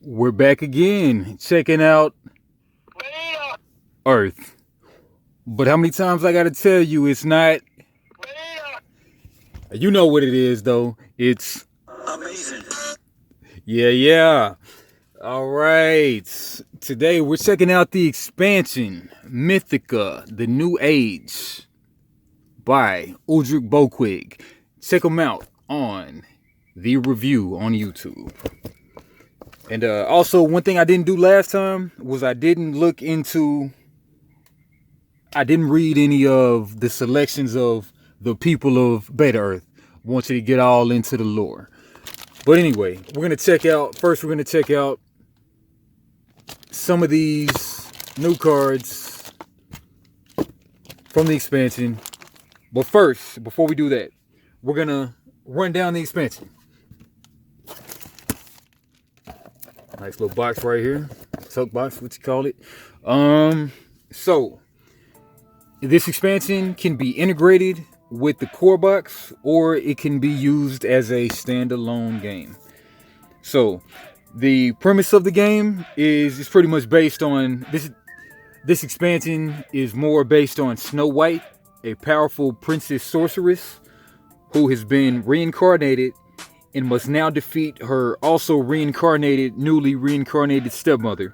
We're back again, checking out Earth. But how many times I gotta tell you it's not... You know what it is, though. It's... Amazing. Yeah. All right. Today we're checking out the expansion, Mythica, The New Age, by Uldrick Boquig. Check them out on the review on YouTube. And also, one thing I didn't do last time was I didn't read any of the selections of the people of BetaEarth. I want you to get all into the lore. But anyway, we're going to check out some of these new cards from the expansion. But first, before we do that, we're going to run down the expansion. Nice little box right here. Soak box, what you call it. So this expansion can be integrated with the core box, or it can be used as a standalone game. So the premise of the game is pretty much based on this expansion is more based on Snow White, a powerful princess sorceress who has been reincarnated and must now defeat her also newly reincarnated stepmother,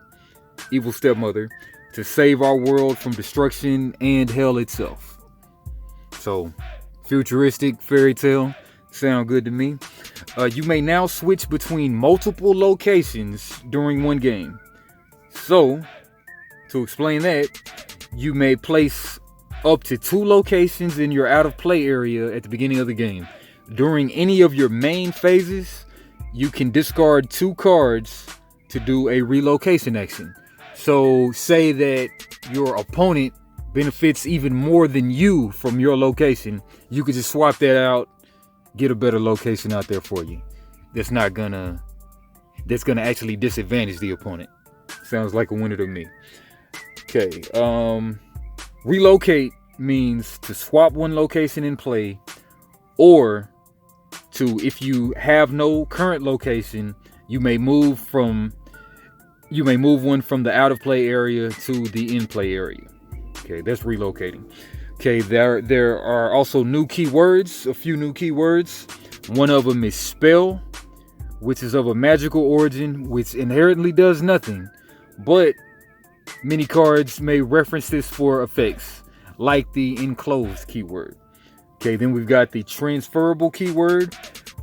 evil stepmother, to save our world from destruction and hell itself. So, futuristic fairy tale, sound good to me. You may now switch between multiple locations during one game. So, to explain that, you may place up to 2 locations in your out of play area at the beginning of the game. During any of your main phases, you can discard 2 cards to do a relocation action. So say that your opponent benefits even more than you from your location, you could just swap that out, get a better location out there for you. That's gonna actually disadvantage the opponent. Sounds like a winner to me. Okay, relocate means to swap one location in play, or if you have no current location, you may move one from the out of play area to the in play area. Okay, that's relocating. Okay, there are also new keywords, a few new keywords. One of them is spell, which is of a magical origin, which inherently does nothing, but many cards may reference this for effects, like the enclosed keyword. Okay, then we've got the transferable keyword,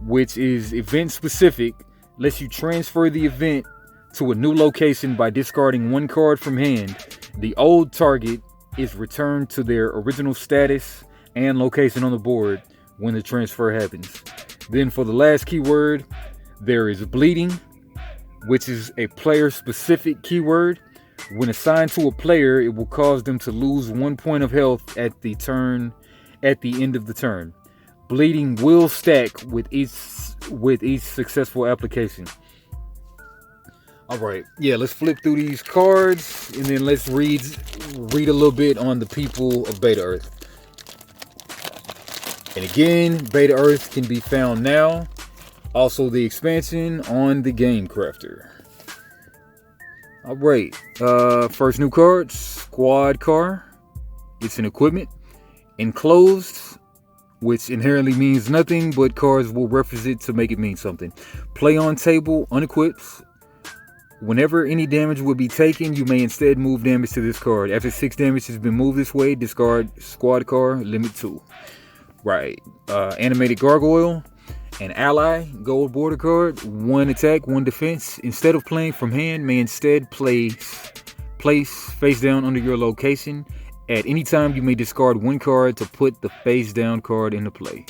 which is event specific, lets you transfer the event to a new location by discarding 1 card from hand. The old target is returned to their original status and location on the board when the transfer happens. Then for the last keyword, there is bleeding, which is a player specific keyword. When assigned to a player, it will cause them to lose 1 point of health at the end of the turn. Bleeding will stack with each successful application. All right, yeah, let's flip through these cards and then let's read a little bit on the people of BetaEarth. And again, BetaEarth can be found now. Also, the expansion on the Game Crafter. All right, first new card, Squad Car. It's an equipment. Enclosed, which inherently means nothing, but cards will reference it to make it mean something. Play on table, unequipped. Whenever any damage will be taken, you may instead move damage to this card. After 6 damage has been moved this way, discard Squad Car, limit 2. Right. Animated Gargoyle, an ally, gold border card, 1 attack, 1 defense. Instead of playing from hand, may instead place face down under your location. At any time, you may discard 1 card to put the face down card into play.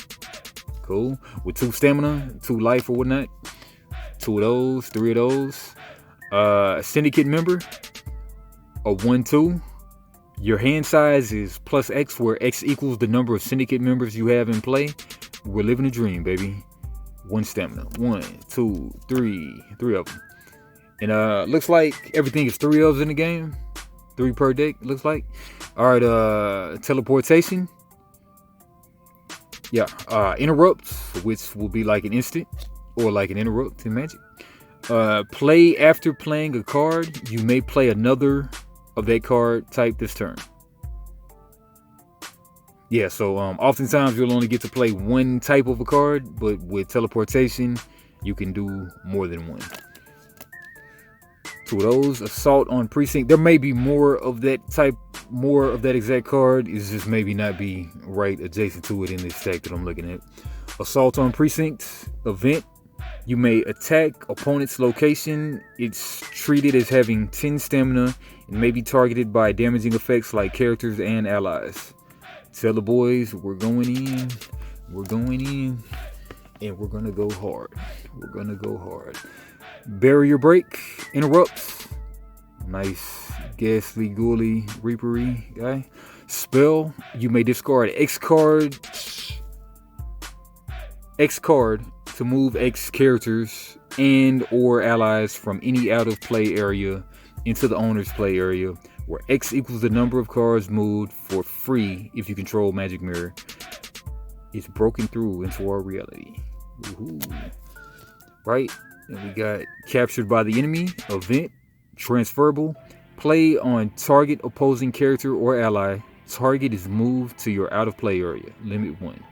Cool. With 2 stamina, 2 life or whatnot. 2 of those, 3 of those. Syndicate member, a 1/2. Your hand size is plus X, where X equals the number of syndicate members you have in play. We're living a dream, baby. 1 stamina. 1, 2, 3. 3 of them. And looks like everything is 3 of in the game. 3 per deck, looks like. Alright, teleportation. Yeah, interrupts, which will be like an instant or like an interrupt in Magic. Play after playing a card. You may play another of that card type this turn. Yeah, so oftentimes you'll only get to play one type of a card, but with teleportation, you can do more than one. Two of those. Assault on Precinct. There may be more of that type, more of that exact card. It's just maybe not be right adjacent to it in this stack that I'm looking at. Assault on Precinct event. You may attack opponent's location. It's treated as having 10 stamina and may be targeted by damaging effects like characters and allies. Tell the boys we're going in, and we're gonna go hard. Barrier Break interrupts. Nice ghastly ghouly reapery guy. Spell. You may discard X card to move X characters and or allies from any out of play area into the owner's play area, where X equals the number of cards moved for free if you control Magic Mirror. It's broken through into our reality. Woohoo. Right? And we got Captured by the Enemy, event, transferable. Play on target opposing character or ally. Target is moved to your out of play area. Limit 1.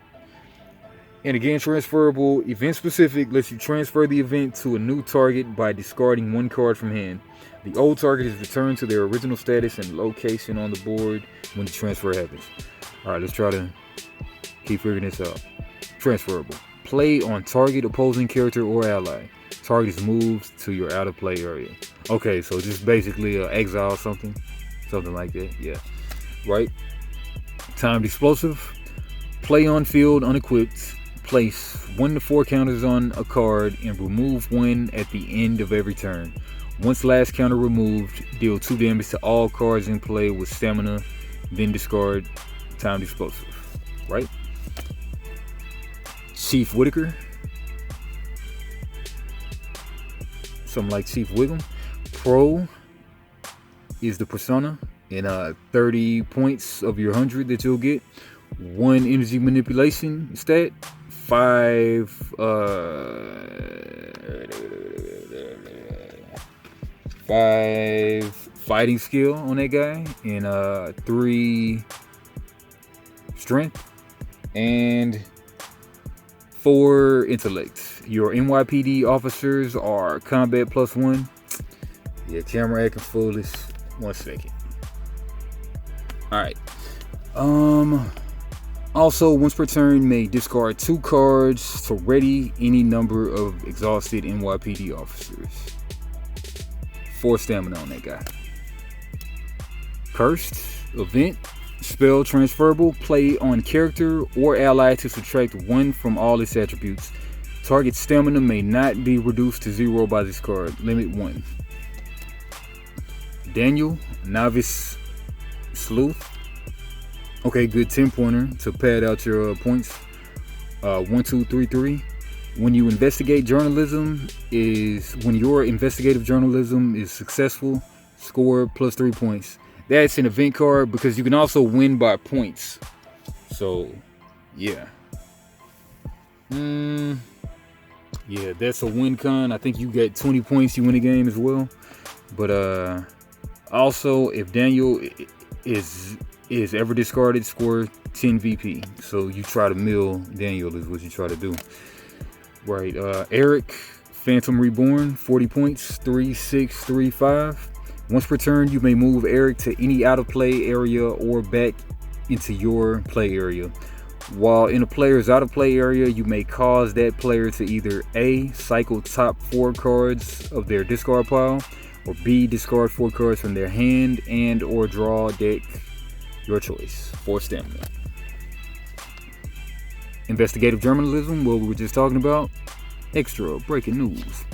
And again, transferable, event specific, lets you transfer the event to a new target by discarding one card from hand. The old target is returned to their original status and location on the board when the transfer happens. Alright, let's try to keep figuring this out. Transferable. Play on target opposing character or ally. Target is moved to your out of play area. Okay, so just basically exile something like that. Yeah, right. Timed explosive. Play on field unequipped. Place 1 to 4 counters on a card and remove 1 at the end of every turn. Once last counter removed, deal 2 damage to all cards in play with stamina, then discard. Timed explosive. Right. Chief Whitaker. Something like Chief Wiggum. Pro is the persona, and 30 points of your 100 that you'll get. 1 energy manipulation stat. 5 fighting skill on that guy, and 3 strength, and 4 intellect. Your NYPD officers are combat +1. Yeah, camera acting foolish. 1 second. Alright. Also, once per turn, may discard 2 cards to ready any number of exhausted NYPD officers. 4 stamina on that guy. Cursed event. Spell transferable. Play on character or ally to subtract 1 from all its attributes. Target stamina may not be reduced to 0 by this card. Limit 1. Daniel, Novice Sleuth. Okay, good 10-pointer to pad out your points. 1, 2, 3, 3. When your investigative journalism is successful, score +3 points. That's an event card because you can also win by points. So, yeah. Yeah, that's a win con. I think you get 20 points, you win a game as well. But also, if Daniel is ever discarded, score 10 VP. So you try to mill Daniel is what you try to do. Right. Eric, Phantom Reborn, 40 points, 3, 6, 3, 5. Once per turn, you may move Eric to any out of play area or back into your play area. While in a player's out of play area, you may cause that player to either A, cycle top 4 cards of their discard pile, or B, discard 4 cards from their hand and or draw a deck. Your choice. 4 stamina. Investigative journalism, what we were just talking about. Extra breaking news.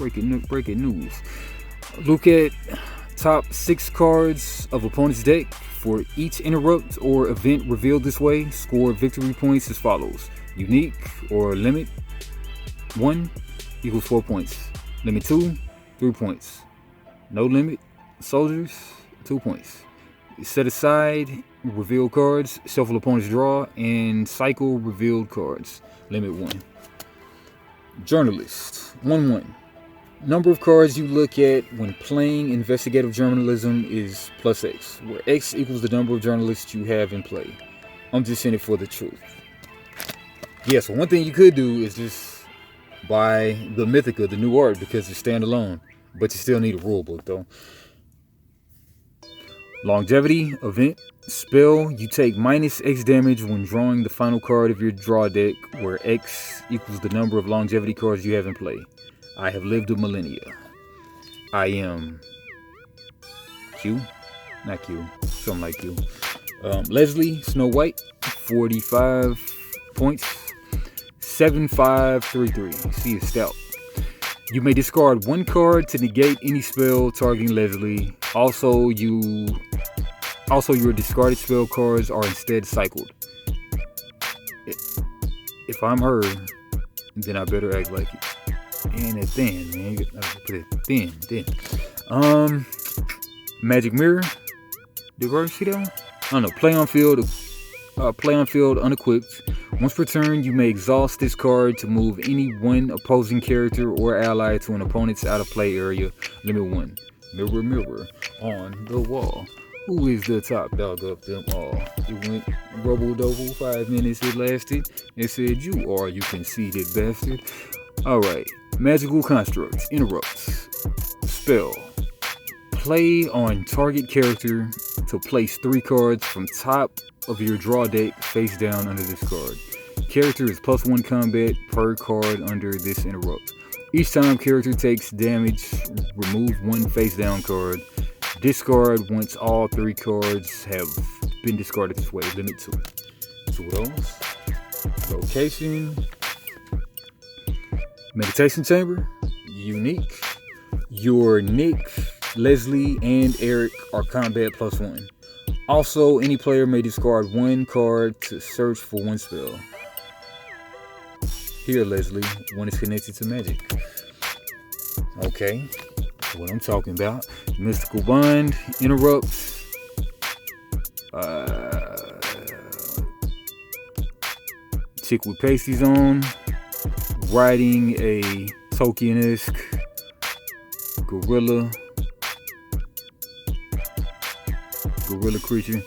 Look at top 6 cards of opponent's deck. For each interrupt or event revealed this way, score victory points as follows. Unique or limit 1 equals 4 points. Limit 2, 3 points. No limit soldiers, 2 points. Set aside revealed cards, shuffle opponent's draw, and cycle revealed cards. Limit 1. Journalist 1/1. Number of cards you look at when playing investigative journalism is plus X, where X equals the number of journalists you have in play. I'm just in it for the truth. Yeah, so one thing you could do is just buy the Mythica, the new art, because it's standalone. But you still need a rule book though. Longevity, event, spell. You take minus X damage when drawing the final card of your draw deck, where X equals the number of longevity cards you have in play. I have lived a millennia. I am Q? Not Q. Something like Q. Leslie, Snow White, 45 points. 7533. She is stout. You may discard one card to negate any spell targeting Leslie. Also, your discarded spell cards are instead cycled. If I'm her, then I better act like it. And it's thin, man. You gotta put it thin. Magic Mirror. Did you see that one? I don't know. Play on field unequipped. Once per turn, you may exhaust this card to move any one opposing character or ally to an opponent's out of play area. Limit 1. Mirror, mirror on the wall. Who is the top dog of them all? It went rubble-double, 5 minutes it lasted. It said, you are, you conceited bastard. Alright. Magical constructs. Interrupts. Spell. Play on target character to place 3 cards from top of your draw deck face down under this card. Character is +1 combat per card under this interrupt. Each time character takes damage, remove 1 face down card. Discard once all 3 cards have been discarded this way. Limit 2. 2 of those. Location. Meditation chamber. Unique. Your Nick, Leslie, and Eric are combat +1. Also, any player may discard 1 card to search for 1 spell. Here, Leslie, 1 is connected to magic. Okay, that's what I'm talking about. Mystical Bond, interrupts. Chick with pasties on. Riding a Tolkien-esque gorilla creature.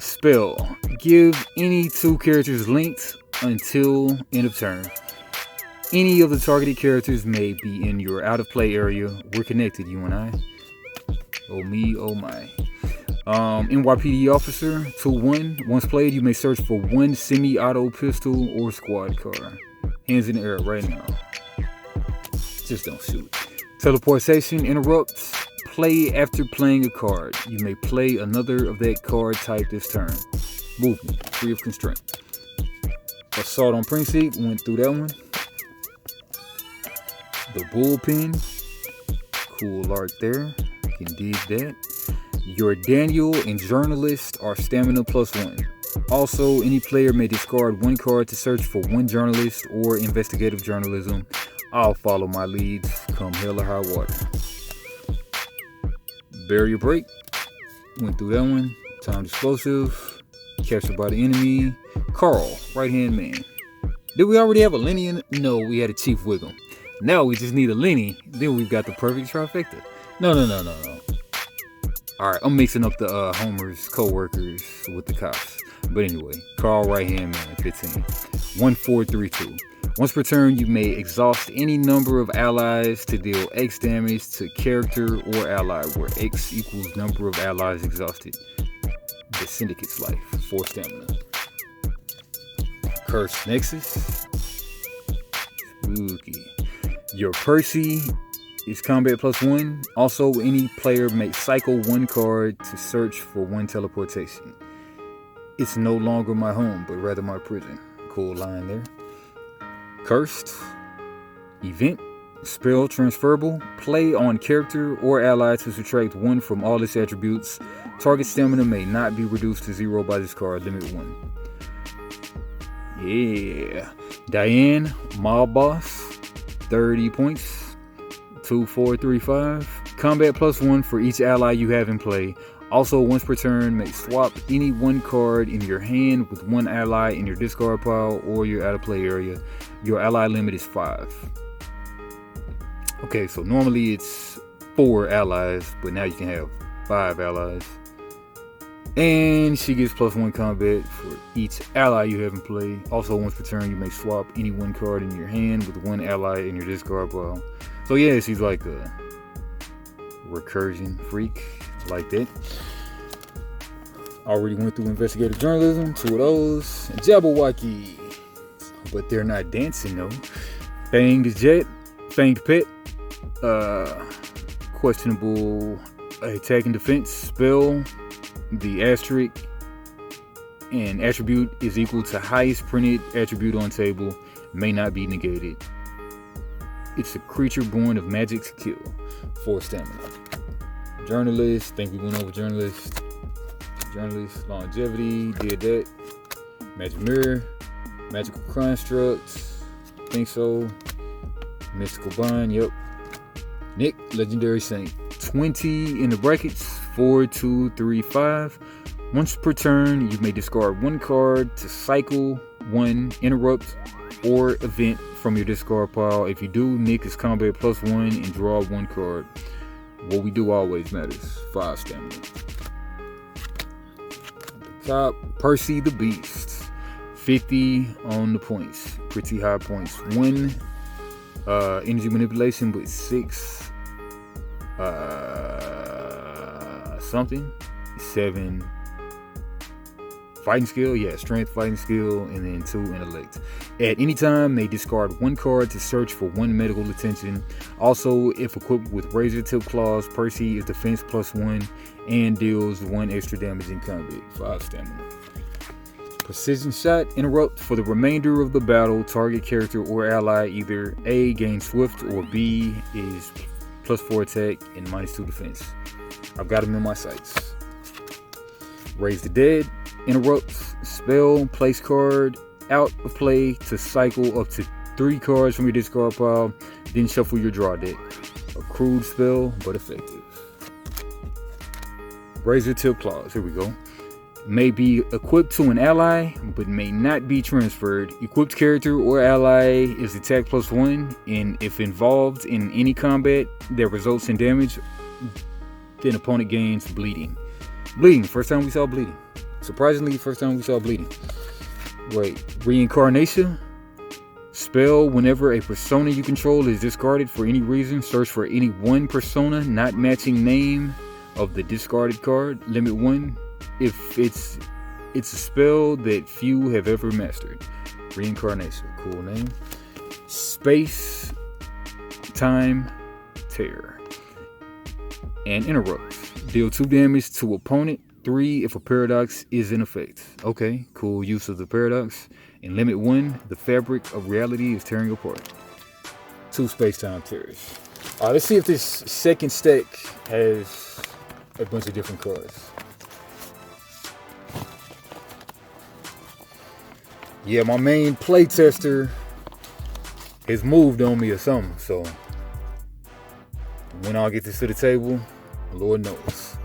Spell. Give any 2 characters linked until end of turn. Any of the targeted characters may be in your out of play area. We're connected, you and I. Oh me, oh my. NYPD officer, 2-1. Once played, you may search for 1 semi-auto pistol or squad car. Hands in the air right now. Just don't shoot. Teleportation interrupts. Play after playing a card. You may play another of that card type this turn. Movement, free of constraint. Assault on Precinct, went through that one. The bullpen, cool art there. Can dig that. Your Daniel and journalist are stamina +1. Also, any player may discard 1 card to search for 1 journalist or investigative journalism. I'll follow my leads, come hell or high water. Barrier break, went through that one. Timed explosive, captured by the enemy. Carl, right hand man. Did we already have a Lenny? No, we had a Chief Wiggum. Now we just need a Lenny. Then we've got the perfect trifecta. No. Alright, I'm mixing up the Homer's co-workers with the cops. But anyway, Carl, right hand man, 15. 1432. Once per turn, you may exhaust any number of allies to deal X damage to character or ally, where X equals number of allies exhausted. The Syndicate's life, 4 stamina. Curse Nexus. Spooky. Your Percy is combat +1. Also, any player may cycle 1 card to search for 1 teleportation. It's no longer my home, but rather my prison. Cool line there. Cursed. Event. Spell transferable. Play on character or ally to subtract 1 from all its attributes. Target stamina may not be reduced to 0 by this card. Limit 1. Yeah. Diane, Mob Boss. 30 points. 2435. Combat +1 for each ally you have in play. Also, once per turn, may swap any 1 card in your hand with 1 ally in your discard pile or your out of play area. Your ally limit is 5. Okay, so normally it's 4 allies, but now you can have 5 allies. And she gets +1 combat for each ally you have in play. Also, once per turn, you may swap any 1 card in your hand with 1 ally in your discard pile. So yeah, she's like a recursion freak. I like that. Already went through investigative journalism, 2 of those. Jabberwocky, but they're not dancing though. Fanged Jet, Fanged Pet, questionable attack and defense spell. The asterisk and attribute is equal to highest printed attribute on table, may not be negated. It's a creature born of magic to kill. 4 stamina. Journalist, think we went over journalist. Journalist, longevity, did that. Magic mirror, magical constructs, think so. Mystical bond, yep. Nick, legendary saint. 20 in the brackets. 4, 2, 3, 5. Once per turn, you may discard 1 card to cycle 1 interrupt or event from your discard pile. If you do, Nick is combat +1 and draw 1 card. What we do always matters. 5 stamina. At the top, Percy the Beast. 50 on the points. Pretty high points. 1 energy manipulation, but 6 something. 7 fighting skill, yeah, strength, fighting skill, and then 2 intellect. At any time, may discard 1 card to search for 1 medical attention. Also, if equipped with razor tip claws, Percy is defense +1 and deals 1 extra damage in combat. 5 stamina. Precision shot, interrupt for the remainder of the battle. Target character or ally either A, gains swift, or B, is +4 attack and -2 defense. I've got them in my sights. Raise the Dead, interrupts, spell, place card out of play to cycle up to 3 cards from your discard pile, then shuffle your draw deck. A crude spell, but effective. Razor Tip Claws, here we go. May be equipped to an ally, but may not be transferred. Equipped character or ally is attack +1, and if involved in any combat that results in damage, then opponent gains bleeding. Bleeding, first time we saw bleeding. Surprisingly, first time we saw bleeding. Wait, Reincarnation? Spell, whenever a persona you control is discarded for any reason, search for any 1 persona not matching name of the discarded card. Limit 1 if it's a spell that few have ever mastered. Reincarnation, cool name. Space, time, terror. And interrupt. Deal 2 damage to opponent, 3 if a paradox is in effect. Okay, cool use of the paradox. And limit 1, the fabric of reality is tearing apart. 2 space-time terrors. Alright, let's see if this second stack has a bunch of different cards. Yeah, my main playtester has moved on me or something, so when I'll get this to the table, Lord knows.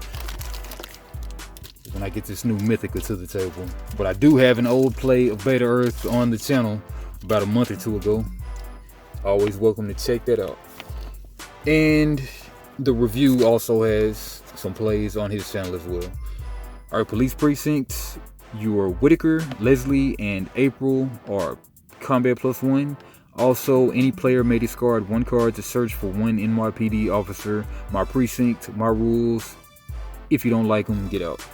When I get this new Mythica to the table. But I do have an old play of BetaEarth on the channel about a month or 2 ago. Always welcome to check that out. And the review also has some plays on his channel as well. Alright, Police Precinct. Your Whitaker, Leslie, and April are combat +1. Also, any player may discard 1 card to search for 1 NYPD officer. My precinct, my rules. If you don't like them, get out.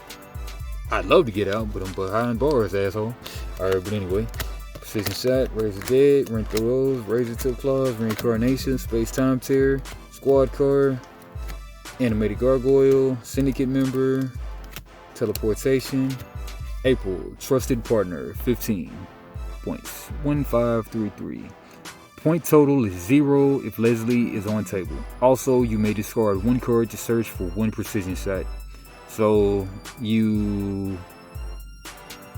I'd love to get out, but I'm behind bars, asshole. Alright, but anyway. Precision shot, Razor Dead, Rent the Rose, Razor Tip Claws, Reincarnation, Space Time Tear, Squad Car, Animated Gargoyle, Syndicate Member, Teleportation. April, Trusted Partner, 15 points. 1533. Point total is 0 if Leslie is on table. Also, you may discard 1 card to search for 1 precision shot. So you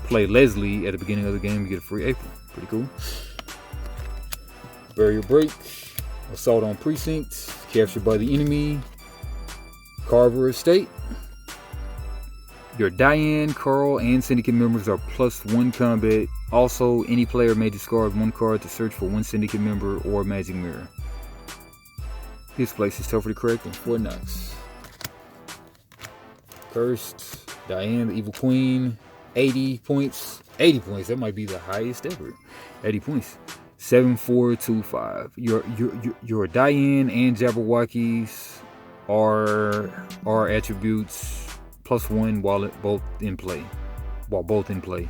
play Leslie at the beginning of the game, you get a free April. Pretty cool. Barrier Break, Assault on Precinct, Captured by the Enemy, Carver Estate. Your Diane, Carl, and Syndicate members are +1 combat. Also, any player may discard 1 card to search for 1 Syndicate member or Magic Mirror. His place is tougher to crack than Fort Knox. Cursed, Diane, the Evil Queen, 80 points. 80 points, that might be the highest ever. 80 points. 7425. Your Diane and Jabberwockies are attributes +1 while both in play.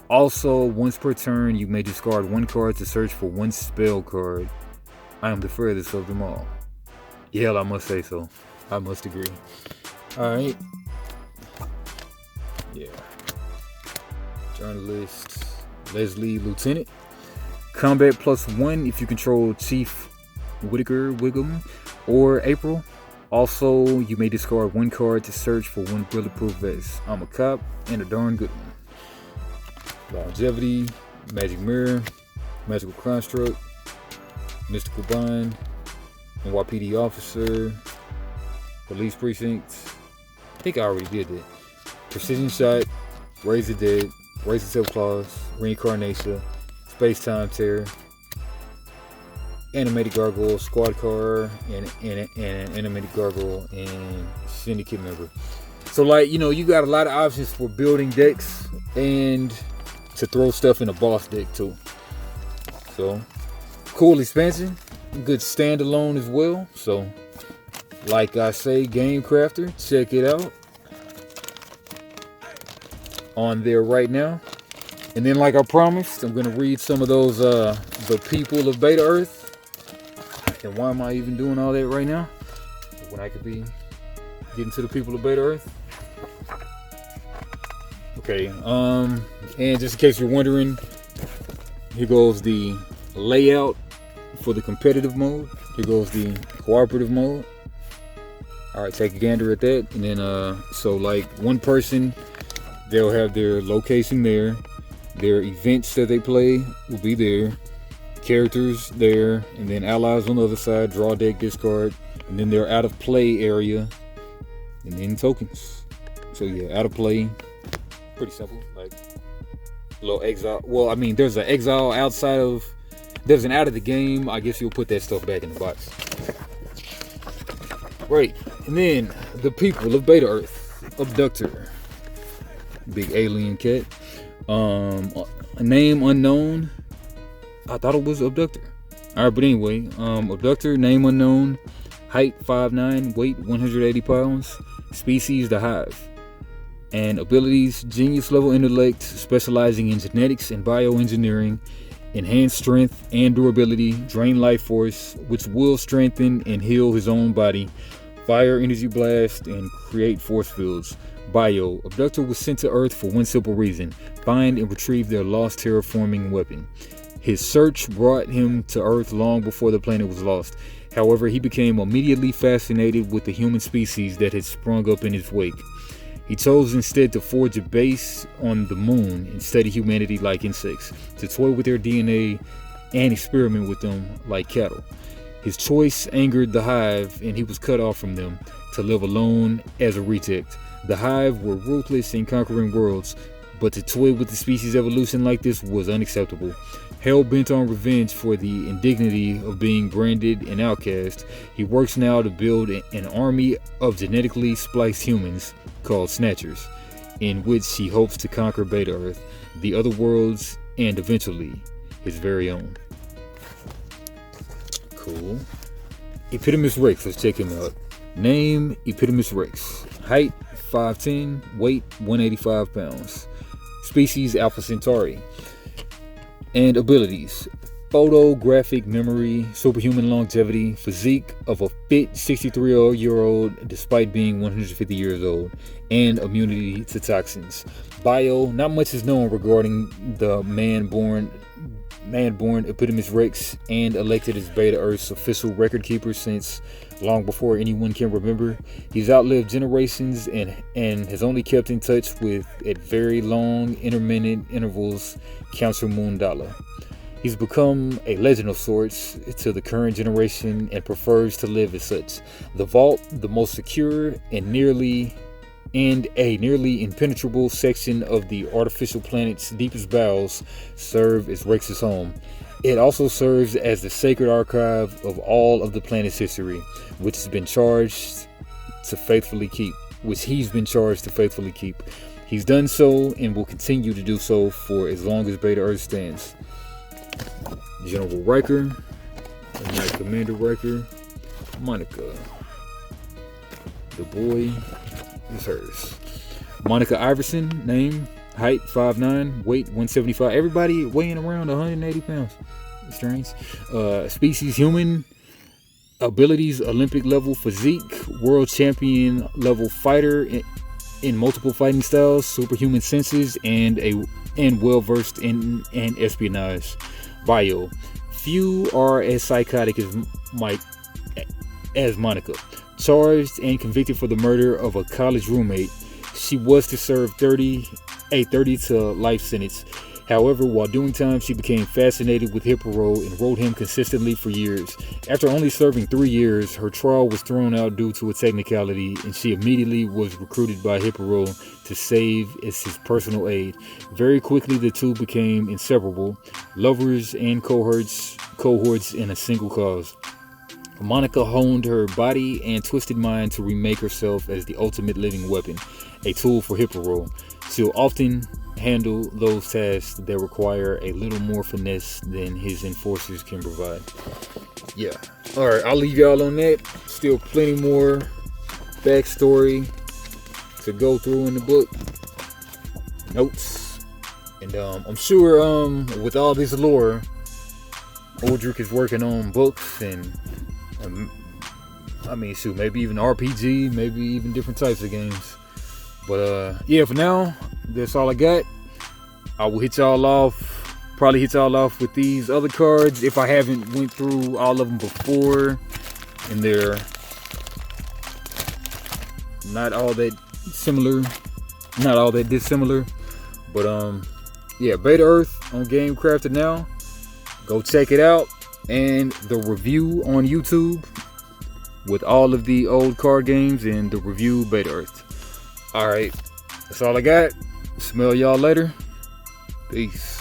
Also, once per turn, you may discard one card to search for one spell card. I am the furthest of them all. Yeah, I must say so. I must agree. Alright. Yeah. Journalist Leslie Lieutenant. Combat +1 if you control Chief Whitaker Wiggum or April. Also, you may discard one card to search for one bulletproof vest. I'm a cop and a darn good one. Longevity, Magic Mirror, Magical Construct, Mystical Bind, NYPD Officer, Police Precinct. I think I already did that. Precision Shot, Raise the Dead, Raise the Self Claws, Reincarnation, Space Time Terror, Animated Gargoyle, Squad Car, and Animated Gargoyle, and Syndicate Member. So, like, you know, you got a lot of options for building decks and to throw stuff in a boss deck too. So, cool expansion. Good standalone as well. So, like I say, Game Crafter, check it out on there right now. And then, like I promised, I'm gonna read some of those the people of BetaEarth. And why am I even doing all that right now when I could be getting to the people of BetaEarth? Okay, and just in case you're wondering, here goes the layout for the competitive mode. Here goes the cooperative mode. All right, take a gander at that. And then, so like one person, they'll have their location there. Their events that they play will be there. Characters there, and then allies on the other side. Draw deck, discard, and then their out of play area, and then tokens. So yeah, out of play, pretty simple. Like a little exile. Well, I mean, there's an exile outside of. There's an out of the game. I guess you'll put that stuff back in the box. Right, and then the people of BetaEarth. Abductor, big alien cat. A name unknown. I thought it was Abductor. Alright, but anyway, Abductor, name unknown, height 5'9", weight 180 pounds, species the Hive, and abilities genius level intellect, specializing in genetics and bioengineering, enhanced strength and durability, drain life force, which will strengthen and heal his own body, fire energy blast, and create force fields. Bio, Abductor was sent to Earth for one simple reason: find and retrieve their lost terraforming weapon. His search brought him to Earth long before the planet was lost. However, he became immediately fascinated with the human species that had sprung up in his wake. He chose instead to forge a base on the moon and study humanity like insects, to toy with their DNA and experiment with them like cattle. His choice angered the Hive, and he was cut off from them to live alone as a reject. The Hive were ruthless in conquering worlds, but to toy with the species evolution like this was unacceptable. Hell-bent on revenge for the indignity of being branded an outcast, he works now to build an army of genetically spliced humans called Snatchers, in which he hopes to conquer BetaEarth, the other worlds, and eventually his very own. Cool. Epitomus Rex, let's check him out. Name, Epitomus Rex. Height, 5'10", weight, 185 pounds. Species, Alpha Centauri. And abilities: photographic memory, superhuman longevity, physique of a fit 63-year-old despite being 150 years old, and immunity to toxins. Bio, not much is known regarding the man-born Epitomus Rex, and elected as BetaEarth's official record keeper since long before anyone can remember. He's outlived generations and has only kept in touch with, at very long intermittent intervals, Council Moondala. He's become a legend of sorts to the current generation and prefers to live as such. The vault, the most secure and a nearly impenetrable section of the artificial planet's deepest bowels, serve as Rex's home. It also serves as the sacred archive of all of the planet's history, which has been charged to faithfully keep. He's done so and will continue to do so for as long as BetaEarth stands. General Riker, Night Commander Riker, Mythica. The boy is hers. Monica Iverson, name, height 5'9", weight 175. Everybody weighing around 180 pounds. Strange. Species human. Abilities Olympic level physique. World champion level fighter in multiple fighting styles. Superhuman senses and well versed in espionage. Bio. Few are as psychotic as Monica. Charged and convicted for the murder of a college roommate. She was to serve a 30 to life sentence. However, while doing time, she became fascinated with Hippero and wrote him consistently for years. After only serving 3 years, her trial was thrown out due to a technicality, and she immediately was recruited by Hippero to save as his personal aide. Very quickly, the two became inseparable, lovers and cohorts in a single cause. Monica honed her body and twisted mind to remake herself as the ultimate living weapon, a tool for Hippero. She'll often handle those tasks that require a little more finesse than his enforcers can provide. Yeah. Alright, I'll leave y'all on that. Still plenty more backstory to go through in the book. Notes. And I'm sure with all this lore, Aldrich is working on books and maybe even RPG, maybe even different types of games. But yeah, for now, that's all I got. I will probably hit y'all off with these other cards if I haven't went through all of them before, and they're not all that dissimilar. But yeah, BetaEarth on Game Crafted now. Go check it out, and the review on YouTube with all of the old card games and the review BetaEarth. Alright, that's all I got. Smell y'all later. Peace.